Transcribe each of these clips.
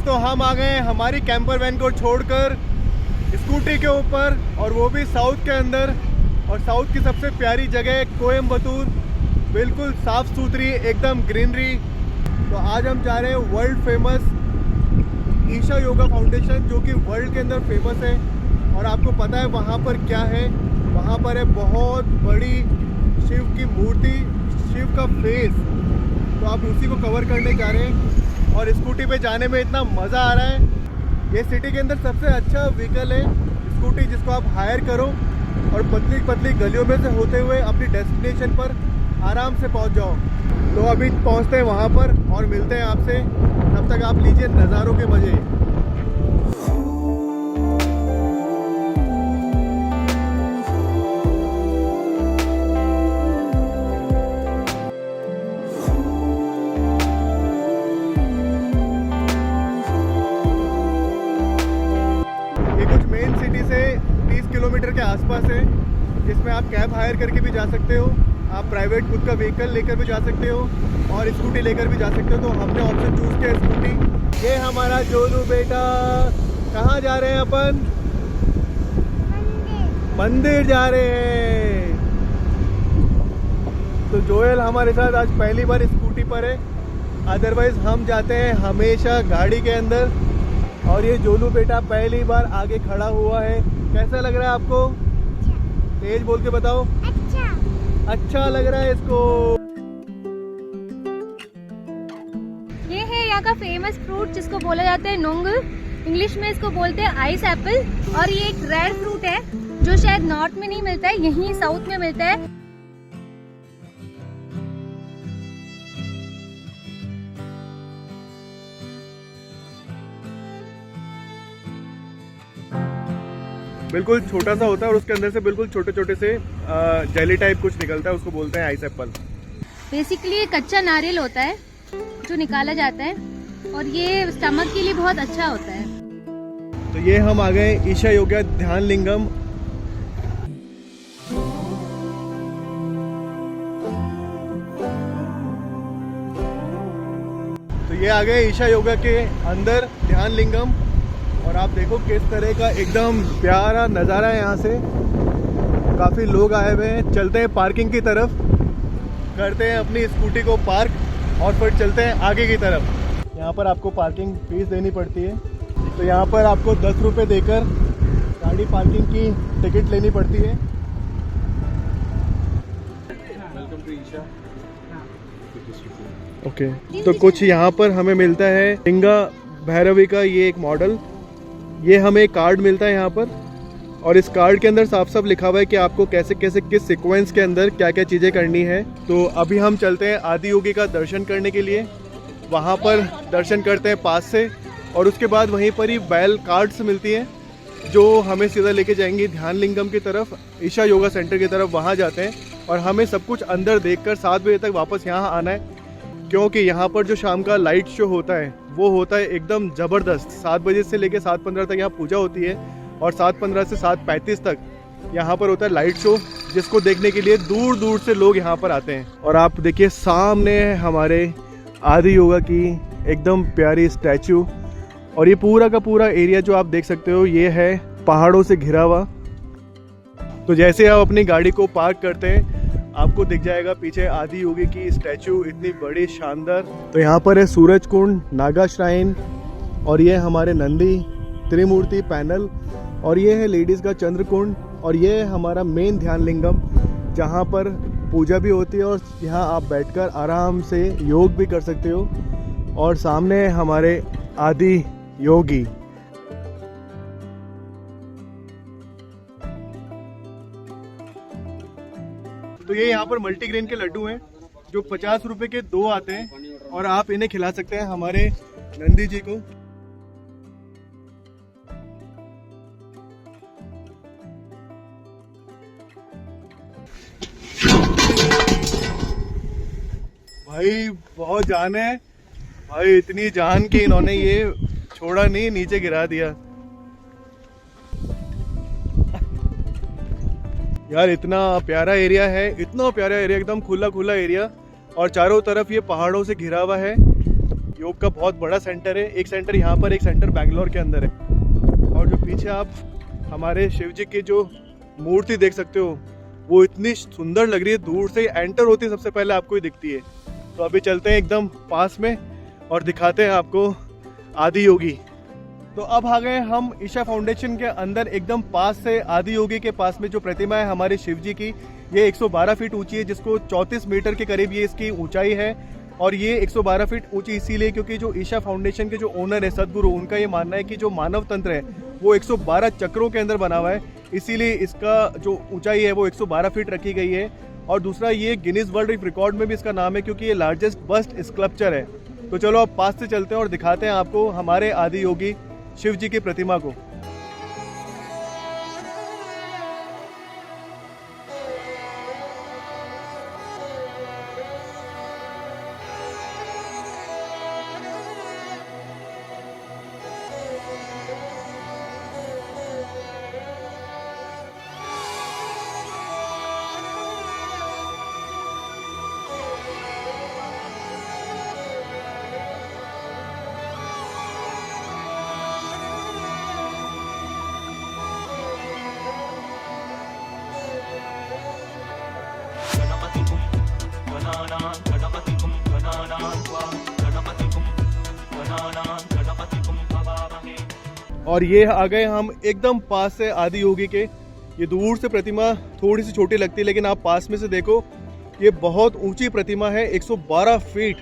तो हम आ गए हमारी कैंपर वैन को छोड़कर स्कूटी के ऊपर, और वो भी साउथ के अंदर, और साउथ की सबसे प्यारी जगह कोयम्बतूर, बिल्कुल साफ सुथरी एकदम ग्रीनरी। तो आज हम जा रहे हैं world famous Isha Yoga Foundation, जो कि वर्ल्ड के अंदर फेमस है। और आपको पता है वहाँ पर क्या है, वहाँ पर है बहुत बड़ी शिव की मूर्ति, शिव का फेस। तो आप उसी को कवर करने जा रहे हैं और स्कूटी पे जाने में इतना मज़ा आ रहा है। ये सिटी के अंदर सबसे अच्छा व्हीकल है स्कूटी, जिसको आप हायर करो और पतली पतली गलियों में से होते हुए अपनी डेस्टिनेशन पर आराम से पहुंच जाओ। तो अभी पहुंचते हैं वहां पर और मिलते हैं आपसे। तब तक आप लीजिए नज़ारों के मज़े। ये कुछ मेन सिटी से 30 किलोमीटर के आसपास है, जिसमें आप कैब हायर करके भी जा सकते हो, आप प्राइवेट खुद का व्हीकल लेकर भी जा सकते हो और स्कूटी लेकर भी जा सकते हो। तो हमने ऑप्शन चूज किया स्कूटी। ये हमारा जोलू बेटा। कहाँ जा रहे हैं अपन? मंदिर जा रहे हैं। तो जोएल हमारे साथ आज पहली बार स्कूटी पर है, अदरवाइज हम जाते हैं हमेशा गाड़ी के अंदर। और ये जोलू बेटा पहली बार आगे खड़ा हुआ है। कैसा लग रहा है आपको? तेज बोल के बताओ। अच्छा लग रहा है इसको। ये है यहाँ का फेमस फ्रूट, जिसको बोला जाता है नोंग। इंग्लिश में इसको बोलते हैं आइस एप्पल। और ये एक रेयर फ्रूट है जो शायद नॉर्थ में नहीं मिलता है, यहीं साउथ में मिलता है। बिल्कुल छोटा सा होता है और उसके अंदर से बिल्कुल छोटे छोटे से जेली टाइप कुछ निकलता है, उसको बोलते हैं आइस एप्पल। बेसिकली कच्चा नारियल होता है जो निकाला जाता है, और ये स्टमक के लिए बहुत अच्छा होता है। तो ये हम आ गए ईशा योगा ध्यान लिंगम। तो ये आ गए ईशा योगा के अंदर ध्यान लिंगम। और आप देखो किस तरह का एकदम प्यारा नज़ारा है यहाँ से। काफ़ी लोग आए हुए हैं। चलते हैं पार्किंग की तरफ, करते हैं अपनी स्कूटी को पार्क और फिर चलते हैं आगे की तरफ। यहाँ पर आपको पार्किंग फीस देनी पड़ती है। तो यहाँ पर आपको 10 रुपये देकर गाड़ी पार्किंग की टिकट लेनी पड़ती है। Welcome to Isha. ओके, तो कुछ यहाँ पर हमें मिलता है लिंगा भैरवी का ये एक मॉडल। ये हमें एक कार्ड मिलता है यहाँ पर, और इस कार्ड के अंदर साफ साफ लिखा हुआ है कि आपको कैसे कैसे किस सीक्वेंस के अंदर क्या क्या चीज़ें करनी है। तो अभी हम चलते हैं आदि योगी का दर्शन करने के लिए। वहाँ पर दर्शन करते हैं पास से, और उसके बाद वहीं पर ही बैल कार्ड्स मिलती हैं जो हमें सीधा लेके जाएंगे ध्यान लिंगम की तरफ, ईशा योगा सेंटर की तरफ। वहाँ जाते हैं और हमें सब कुछ अंदर देखकर 7 बजे तक वापस यहाँ आना है, क्योंकि यहाँ पर जो शाम का लाइट शो होता है वो होता है एकदम ज़बरदस्त। 7 बजे से लेकर 7:15 तक यहाँ पूजा होती है, और 7:15 से 7:35 तक यहाँ पर होता है लाइट शो, जिसको देखने के लिए दूर दूर से लोग यहाँ पर आते हैं। और आप देखिए सामने है हमारे आदि योगा की एकदम प्यारी स्टैचू। और ये पूरा का पूरा एरिया जो आप देख सकते हो ये है पहाड़ों से घिरा हुआ। तो जैसे आप अपनी गाड़ी को पार्क करते हैं, आपको दिख जाएगा पीछे आदि योगी की स्टैचू, इतनी बड़ी शानदार। तो यहाँ पर है सूरज कुंड, नागा श्राइन, और ये हमारे नंदी त्रिमूर्ति पैनल, और ये है लेडीज़ का चंद्र कुंड, और ये है हमारा मेन ध्यान लिंगम, जहाँ पर पूजा भी होती है और यहाँ आप बैठकर आराम से योग भी कर सकते हो। और सामने है हमारे आदि योगी। तो ये यहाँ पर मल्टीग्रेन के लड्डू हैं जो 50 रुपए के 2 आते हैं, और आप इन्हें खिला सकते हैं हमारे नंदी जी को। भाई बहुत जान है भाई, इतनी जान की इन्होंने ये छोड़ा नहीं, नीचे गिरा दिया। यार इतना प्यारा एरिया है, इतना प्यारा एरिया, एकदम खुला खुला एरिया, और चारों तरफ ये पहाड़ों से घिरा हुआ है। योग का बहुत बड़ा सेंटर है। एक सेंटर यहाँ पर, एक सेंटर बैंगलोर के अंदर है। और जो पीछे आप हमारे शिव जी की जो मूर्ति देख सकते हो, वो इतनी सुंदर लग रही है, दूर से एंटर होती है सबसे पहले आपको ही दिखती है। तो अभी चलते हैं एकदम पास में और दिखाते हैं आपको आदि योगी। तो अब आ गए हम ईशा फाउंडेशन के अंदर, एकदम पास से आदि योगी के पास में जो प्रतिमा है हमारे शिव जी की, ये 112 फीट ऊंची है, जिसको 34 मीटर के करीब ये इसकी ऊंचाई है। और ये 112 फीट ऊंची इसीलिए क्योंकि जो ईशा फाउंडेशन के जो ओनर है सदगुरु, उनका ये मानना है कि जो मानव तंत्र है वो 112 चक्रों के अंदर बना हुआ है, इसीलिए इसका जो ऊंचाई है वो 112 फीट रखी गई है। और दूसरा, ये गिनीज वर्ल्ड रिकॉर्ड में भी इसका नाम है क्योंकि ये लार्जेस्ट बस्ट स्कल्पचर है। तो चलो अब पास से चलते हैं और दिखाते हैं आपको हमारे आदि योगी शिव जी की प्रतिमा को। और ये आ गए हम एकदम पास से आदि योगी के। ये दूर से प्रतिमा थोड़ी सी छोटी लगती है, लेकिन आप पास में से देखो, ये बहुत ऊंची प्रतिमा है, 112 फीट।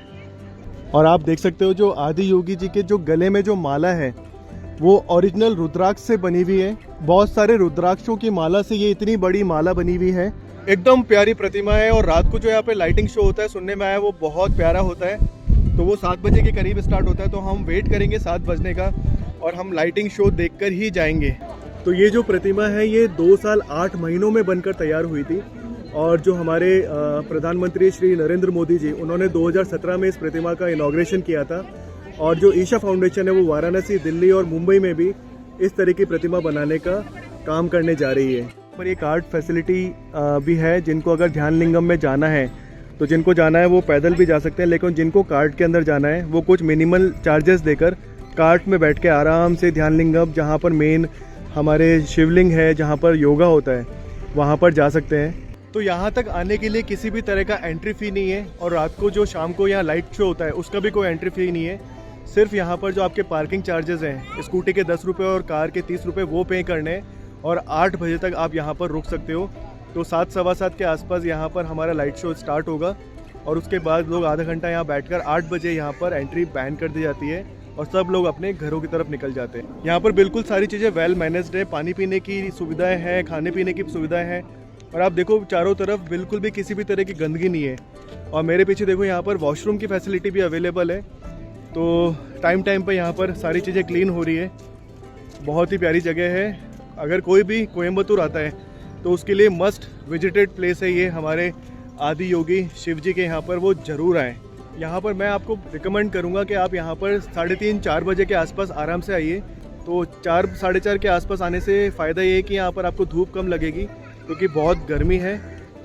और आप देख सकते हो जो आदि योगी जी के जो गले में जो माला है वो ओरिजिनल रुद्राक्ष से बनी हुई है। बहुत सारे रुद्राक्षों की माला से ये इतनी बड़ी माला बनी हुई है। एकदम प्यारी प्रतिमा है। और रात को जो यहाँ पे लाइटिंग शो होता है, सुनने में आया वो बहुत प्यारा होता है। तो वो 7 बजे के करीब स्टार्ट होता है, तो हम वेट करेंगे 7 बजने का और हम लाइटिंग शो देखकर ही जाएंगे। तो ये जो प्रतिमा है ये 2 साल 8 महीनों में बनकर तैयार हुई थी। और जो हमारे प्रधानमंत्री श्री नरेंद्र मोदी जी, उन्होंने 2017 में इस प्रतिमा का इनॉग्रेशन किया था। और जो ईशा फाउंडेशन है वो वाराणसी, दिल्ली और मुंबई में भी इस तरह की प्रतिमा बनाने का काम करने जा रही है। पर ये कार्ड फैसिलिटी भी है, जिनको अगर ध्यान लिंगम में जाना है तो जिनको जाना है वो पैदल भी जा सकते हैं, लेकिन जिनको कार्ड के अंदर जाना है वो कुछ मिनिमल चार्जेस देकर कार्ट में बैठ के आराम से ध्यान लिंगम, जहाँ पर मेन हमारे शिवलिंग है, जहाँ पर योगा होता है, वहाँ पर जा सकते हैं। तो यहाँ तक आने के लिए किसी भी तरह का एंट्री फ़ी नहीं है। और रात को जो शाम को यहाँ लाइट शो होता है उसका भी कोई एंट्री फ़ी नहीं है। सिर्फ यहाँ पर जो आपके पार्किंग चार्जेस हैं, स्कूटी के 10 रुपये और कार के 30 रुपये वो पे करने हैं। और 8 बजे तक आप यहाँ पर रुक सकते हो। तो 7 सवा 7 के आसपास यहाँ पर हमारा लाइट शो स्टार्ट होगा और उसके बाद लोग आधा घंटा यहाँ बैठकर 8 बजे यहाँ पर एंट्री बैन कर दी जाती है और सब लोग अपने घरों की तरफ निकल जाते हैं। यहाँ पर बिल्कुल सारी चीज़ें वेल मैनेज्ड है, पानी पीने की सुविधाएं हैं, खाने पीने की सुविधाएं हैं। और आप देखो चारों तरफ बिल्कुल भी किसी भी तरह की गंदगी नहीं है। और मेरे पीछे देखो यहाँ पर वॉशरूम की फैसिलिटी भी अवेलेबल है। तो टाइम पर यहाँ पर सारी चीज़ें क्लीन हो रही है। बहुत ही प्यारी जगह है। अगर कोई भी कोयम्बतूर आता है तो उसके लिए मस्ट विजिटेड प्लेस है ये हमारे आदि योगी शिव जी के। यहाँ पर वो ज़रूर आएँ। यहाँ पर मैं आपको रिकमेंड करूँगा कि आप यहाँ पर 3:30-4 बजे के आसपास आराम से आइए। तो 4 साढ़े 4 के आसपास आने से फ़ायदा ये है कि यहाँ पर आपको धूप कम लगेगी क्योंकि बहुत गर्मी है।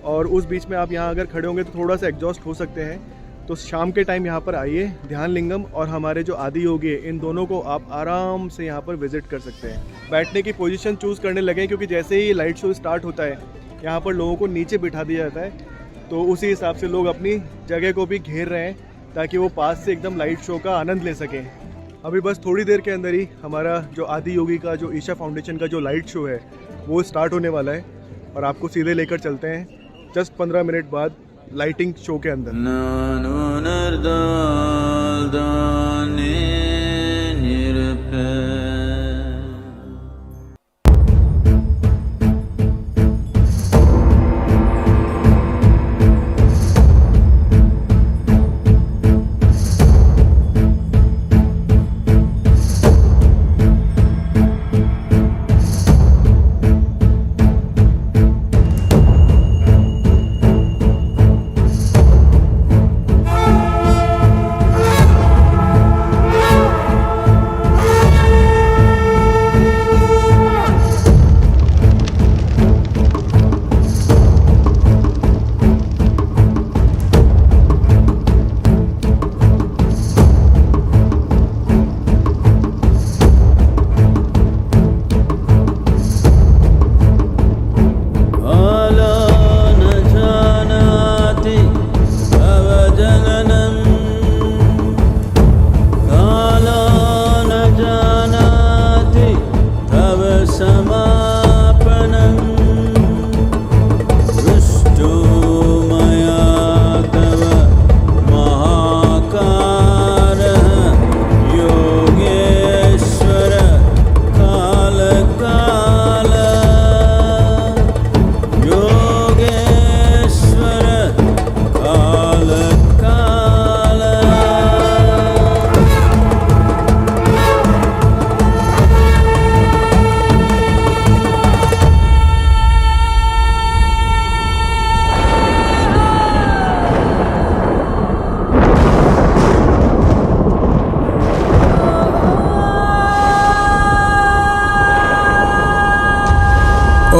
और उस बीच में आप यहाँ अगर खड़े होंगे तो थोड़ा सा एग्जॉस्ट हो सकते हैं। तो शाम के टाइम यहाँ पर आइए। ध्यान लिंगम और हमारे जो आदि योगी है, इन दोनों को आप आराम से यहाँ पर विजिट कर सकते हैं। बैठने की पोजीशन चूज़ करने लगे क्योंकि जैसे ही लाइट शो स्टार्ट होता है यहाँ पर लोगों को नीचे बिठा दिया जाता है। तो उसी हिसाब से लोग अपनी जगह को भी घेर रहे हैं ताकि वो पास से एकदम लाइट शो का आनंद ले सकें। अभी बस थोड़ी देर के अंदर ही हमारा जो आदि योगी का जो ईशा फाउंडेशन का जो लाइट शो है वो स्टार्ट होने वाला है और आपको सीधे लेकर चलते हैं जस्ट 15 मिनट बाद लाइटिंग शो के अंदर।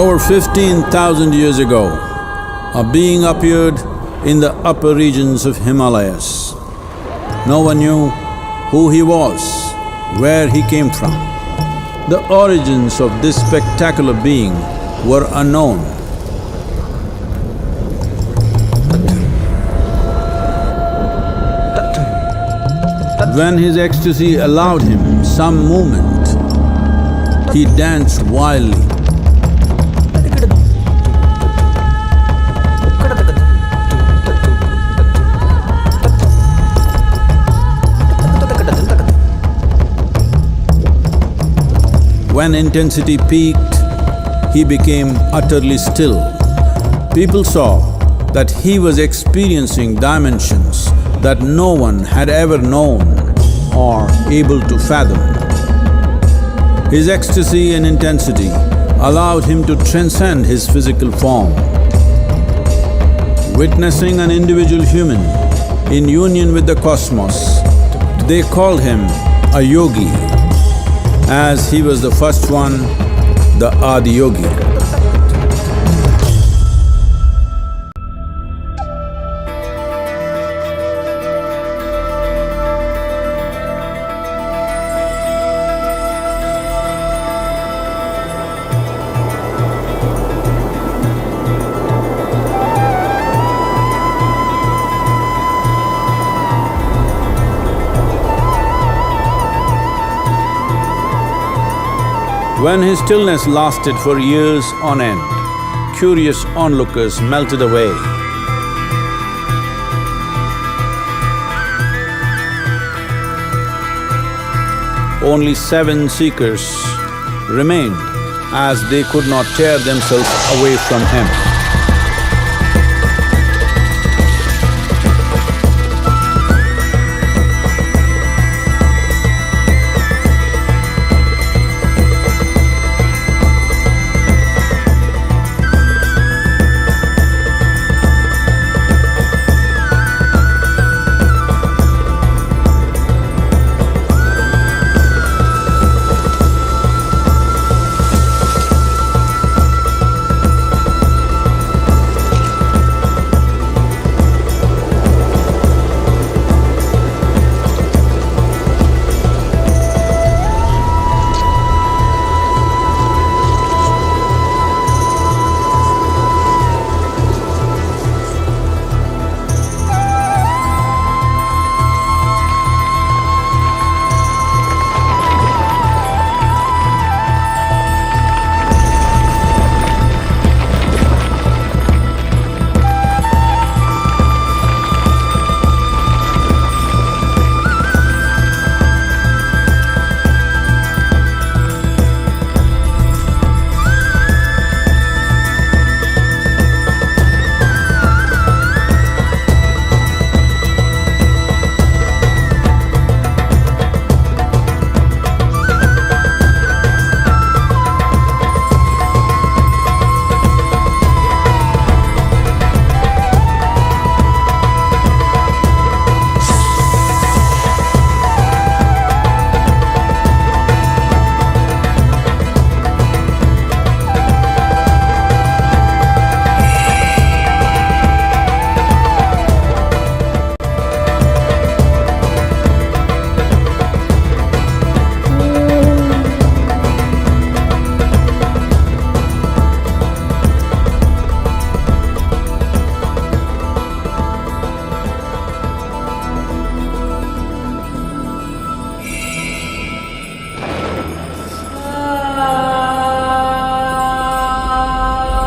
Over 15,000 years ago, a being appeared in the upper regions of Himalayas. No one knew who he was, where he came from. The origins of this spectacular being were unknown. When his ecstasy allowed him some movement, he danced wildly. When intensity peaked, he became utterly still. People saw that he was experiencing dimensions that no one had ever known or able to fathom. His ecstasy and intensity allowed him to transcend his physical form. Witnessing an individual human in union with the cosmos, they called him a yogi, as he was the first one, the Adiyogi. When his stillness lasted for years on end, curious onlookers melted away. Only 7 seekers remained, as they could not tear themselves away from him.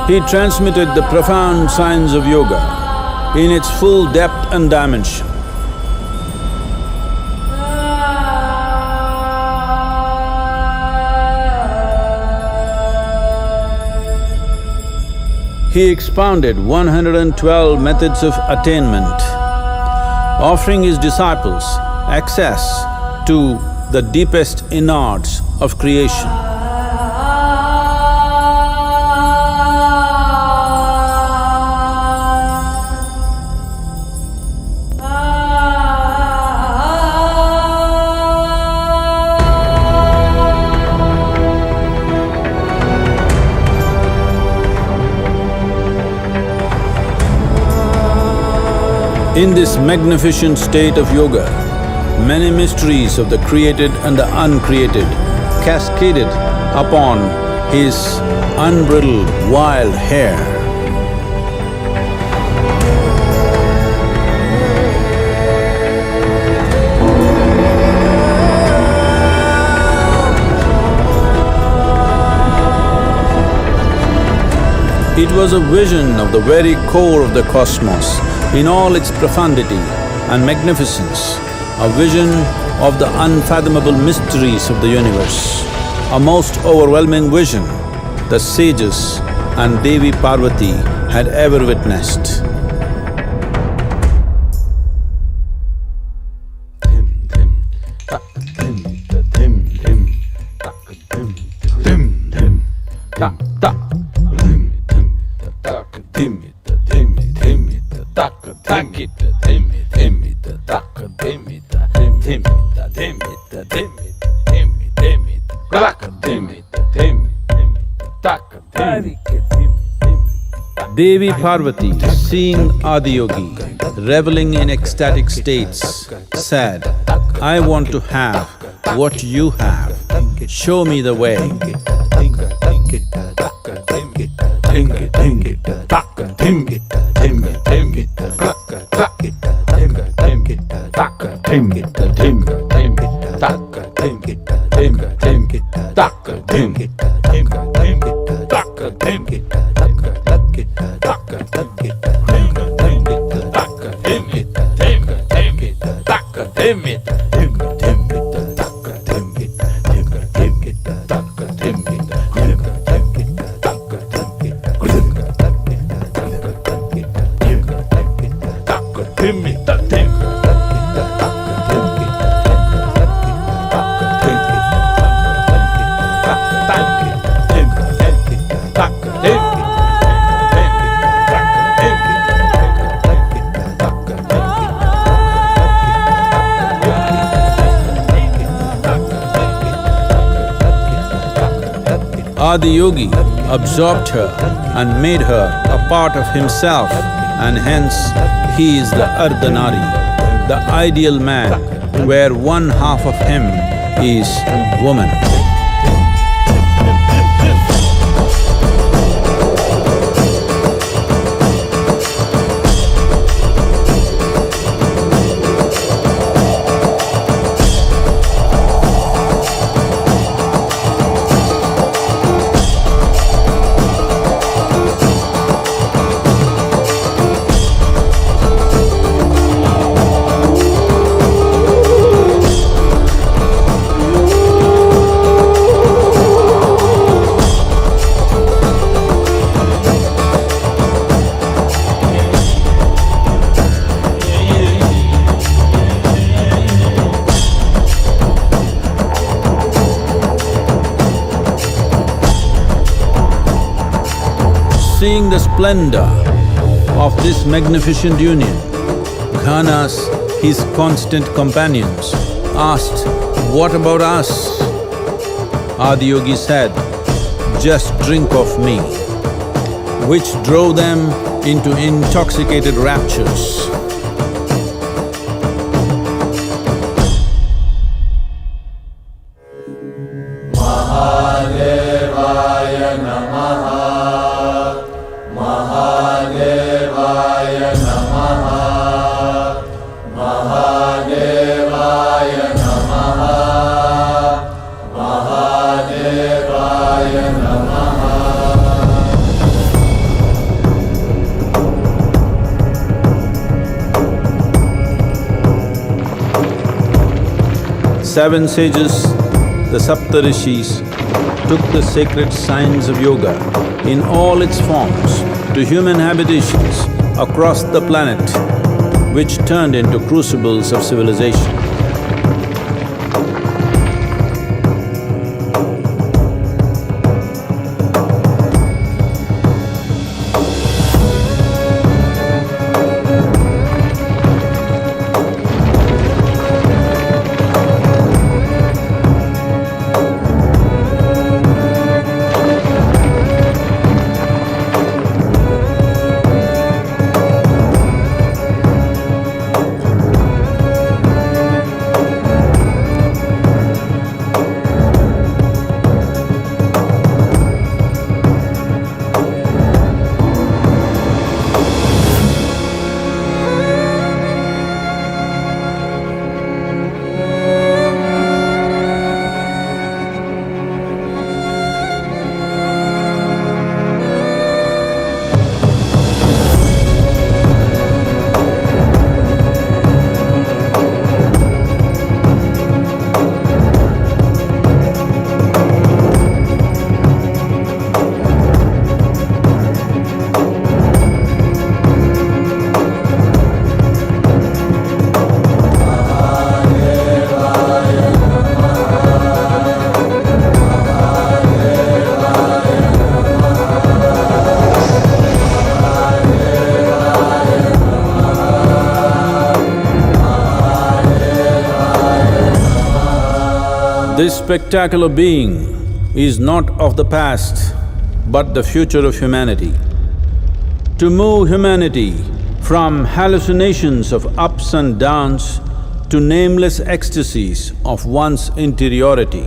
He transmitted the profound science of yoga in its full depth and dimension. He expounded 112 methods of attainment, offering his disciples access to the deepest innards of creation. In this magnificent state of yoga, many mysteries of the created and the uncreated cascaded upon his unbridled wild hair. It was a vision of the very core of the cosmos in all its profundity and magnificence, a vision of the unfathomable mysteries of the universe, a most overwhelming vision the sages and Devi Parvati had ever witnessed. Devi Parvati, seeing Adiyogi reveling in ecstatic states, said, "I want to have what you have, show me the way." Adiyogi absorbed her and made her a part of himself, and hence he is the Ardhanari, the ideal man, where one half of him is woman. Seeing the splendor of this magnificent union, Ghanas, his constant companions, asked, "What about us?" Adiyogi said, "Just drink of me," which drove them into intoxicated raptures. Seven sages, the Saptarishis, took the sacred science of yoga in all its forms to human habitations across the planet, which turned into crucibles of civilization. This spectacular being is not of the past, but the future of humanity. To move humanity from hallucinations of ups and downs to nameless ecstasies of one's interiority.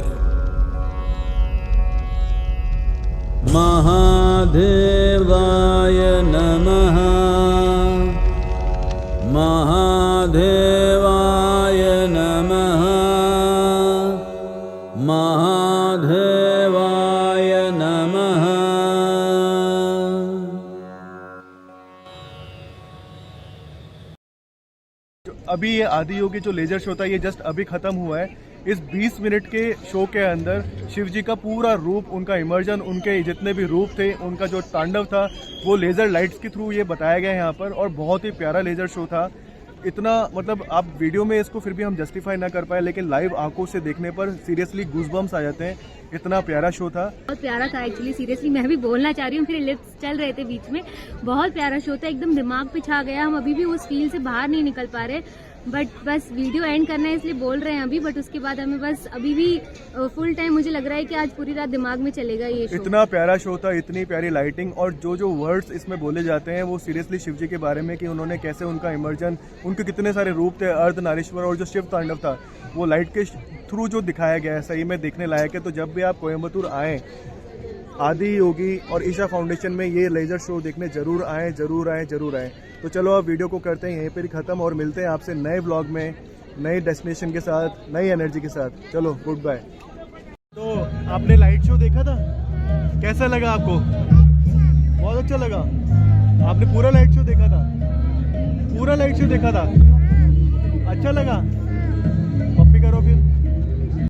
Mahadevaya Namaha, Mahadevaya Namaha, Mahadevaya Namaha. अभी ये आदि योगी जो laser show था ये just अभी खत्म हुआ है। इस 20 मिनट के शो के अंदर शिव जी का पूरा रूप, उनका इमर्जन, उनके जितने भी रूप थे, उनका जो तांडव था वो लेजर लाइट्स के थ्रू ये बताया गया है यहाँ पर। और बहुत ही प्यारा लेजर शो था। इतना मतलब आप वीडियो में इसको फिर भी हम जस्टिफाई ना कर पाए, लेकिन लाइव आंखों से देखने पर सीरियसली गूज़बम्स आ जाते हैं। इतना प्यारा शो था, बहुत प्यारा था एक्चुअली। सीरियसली मैं भी बोलना चाह रही हूँ, मेरे लिप्स चल रहे थे बीच में। बहुत प्यारा शो था, एकदम दिमाग पे छा गया। हम अभी भी उस फील से बाहर नहीं निकल पा रहे, बट बस वीडियो एंड करना है इसलिए बोल रहे हैं अभी। बट उसके बाद हमें बस अभी भी फुल टाइम मुझे लग रहा है कि आज पूरी रात दिमाग में चलेगा ये शो। इतना प्यारा शो था, इतनी प्यारी लाइटिंग, और जो वर्ड्स इसमें बोले जाते हैं वो सीरियसली शिव जी के बारे में कि उन्होंने कैसे उनका इमर्जन, उनके कितने सारे रूप थे, अर्धनारीश्वर, और जो शिव तांडव था वो लाइट के थ्रू जो दिखाया गया है सही में देखने लायक है। तो जब भी आप कोयम्बतूर आएँ, आदि योगी और ईशा फाउंडेशन में ये लेजर शो देखने जरूर आएँ, जरूर आएँ, जरूर आएँ। तो चलो अब वीडियो को करते हैं यहीं पर ही ख़त्म और मिलते हैं आपसे नए ब्लॉग में, नए डेस्टिनेशन के साथ, नई एनर्जी के साथ। चलो गुड बाय। तो आपने लाइट शो देखा था, कैसा लगा आपको? बहुत अच्छा लगा। आपने पूरा लाइट शो देखा था? पूरा लाइट शो देखा था, अच्छा लगा। पप्पी करो फिर।